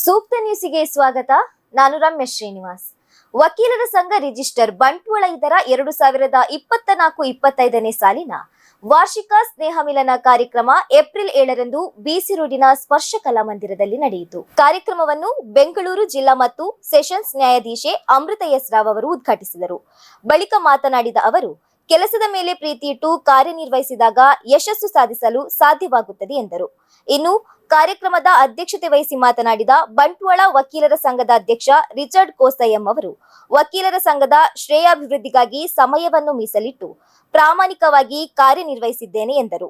ಸೂಕ್ತ ನ್ಯೂಸಿಗೆ ಸ್ವಾಗತ. ನಾನು ರಮೇಶ್ ಶ್ರೀನಿವಾಸ್. ವಕೀಲರ ಸಂಘ ರಿಜಿಸ್ಟರ್ ಬಂಟ್ವಾಳ ಇದರ 2024-25ನೇ ಸಾಲಿನ ವಾರ್ಷಿಕ ಸ್ನೇಹ ಮಿಲನ ಕಾರ್ಯಕ್ರಮ ಏಪ್ರಿಲ್ 7ರಂದು ಬಿಸಿ ರೋಡಿನ ಸ್ಪರ್ಶ ಕಲಾ ಮಂದಿರದಲ್ಲಿ ನಡೆಯಿತು. ಕಾರ್ಯಕ್ರಮವನ್ನು ಬೆಂಗಳೂರು ಜಿಲ್ಲಾ ಮತ್ತು ಸೆಷನ್ಸ್ ನ್ಯಾಯಾಧೀಶೆ ಅಮೃತ ಎಸ್ ರಾವ್ ಅವರು ಉದ್ಘಾಟಿಸಿದರು. ಬಳಿಕ ಮಾತನಾಡಿದ ಅವರು, ಕೆಲಸದ ಮೇಲೆ ಪ್ರೀತಿ ಇಟ್ಟು ಕಾರ್ಯನಿರ್ವಹಿಸಿದಾಗ ಯಶಸ್ಸು ಸಾಧಿಸಲು ಸಾಧ್ಯವಾಗುತ್ತದೆ ಎಂದರು. ಇನ್ನು ಕಾರ್ಯಕ್ರಮದ ಅಧ್ಯಕ್ಷತೆ ವಹಿಸಿ ಮಾತನಾಡಿದ ಬಂಟ್ವಾಳ ವಕೀಲರ ಸಂಘದ ಅಧ್ಯಕ್ಷ ರಿಚರ್ಡ್ ಕೋಸಯ್ಯಂ ಅವರು, ವಕೀಲರ ಸಂಘದ ಶ್ರೇಯಾಭಿವೃದ್ಧಿಗಾಗಿ ಸಮಯವನ್ನು ಮೀಸಲಿಟ್ಟು ಪ್ರಾಮಾಣಿಕವಾಗಿ ಕಾರ್ಯನಿರ್ವಹಿಸಿದ್ದೇನೆ ಎಂದರು.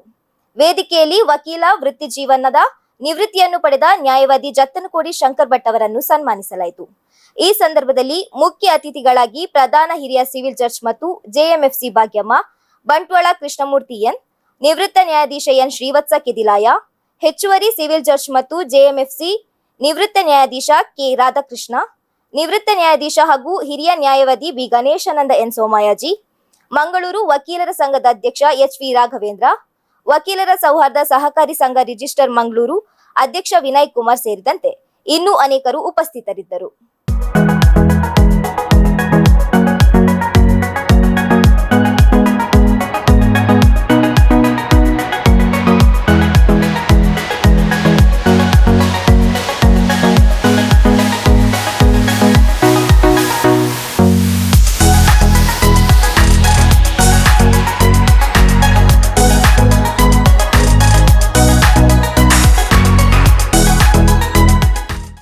ವೇದಿಕೆಯಲ್ಲಿ ವಕೀಲ ವೃತ್ತಿ ಜೀವನದ ನಿವೃತ್ತಿಯನ್ನು ಪಡೆದ ನ್ಯಾಯವಾದಿ ಜತ್ತನಕೋಡಿ ಶಂಕರ್ ಭಟ್ ಅವರನ್ನು ಸನ್ಮಾನಿಸಲಾಯಿತು. ಈ ಸಂದರ್ಭದಲ್ಲಿ ಮುಖ್ಯ ಅತಿಥಿಗಳಾಗಿ ಪ್ರಧಾನ ಹಿರಿಯ ಸಿವಿಲ್ ಜಡ್ಜ್ ಮತ್ತು ಜೆಎಂಎಫ್ಸಿ ಭಾಗ್ಯಮ್ಮ, ಬಂಟ್ವಾಳ ಕೃಷ್ಣಮೂರ್ತಿ ಎನ್, ನಿವೃತ್ತ ನ್ಯಾಯಾಧೀಶ ಎನ್ ಶ್ರೀವತ್ಸ ಕೆದಿಲಾಯ, ಹೆಚ್ಚುವರಿ ಸಿವಿಲ್ ಜಡ್ಜ್ ಮತ್ತು ಜೆಎಂಎಫ್ಸಿ ನಿವೃತ್ತ ನ್ಯಾಯಾಧೀಶ ಕೆ ರಾಧಾಕೃಷ್ಣ, ನಿವೃತ್ತ ನ್ಯಾಯಾಧೀಶ ಹಾಗೂ ಹಿರಿಯ ನ್ಯಾಯವಾದಿ ಬಿ ಗಣೇಶಾನಂದ ಎನ್ ಸೋಮಯಾಜಿ, ಮಂಗಳೂರು ವಕೀಲರ ಸಂಘದ ಅಧ್ಯಕ್ಷ ಎಚ್ ವಿ ರಾಘವೇಂದ್ರ, ವಕೀಲರ ಸೌಹಾರ್ದ ಸಹಕಾರಿ ಸಂಘ ರಿಜಿಸ್ಟರ್ ಮಂಗಳೂರು ಅಧ್ಯಕ್ಷ ವಿನಯ್ ಕುಮಾರ್ ಸೇರಿದಂತೆ ಇನ್ನೂ ಅನೇಕರು ಉಪಸ್ಥಿತರಿದ್ದರು.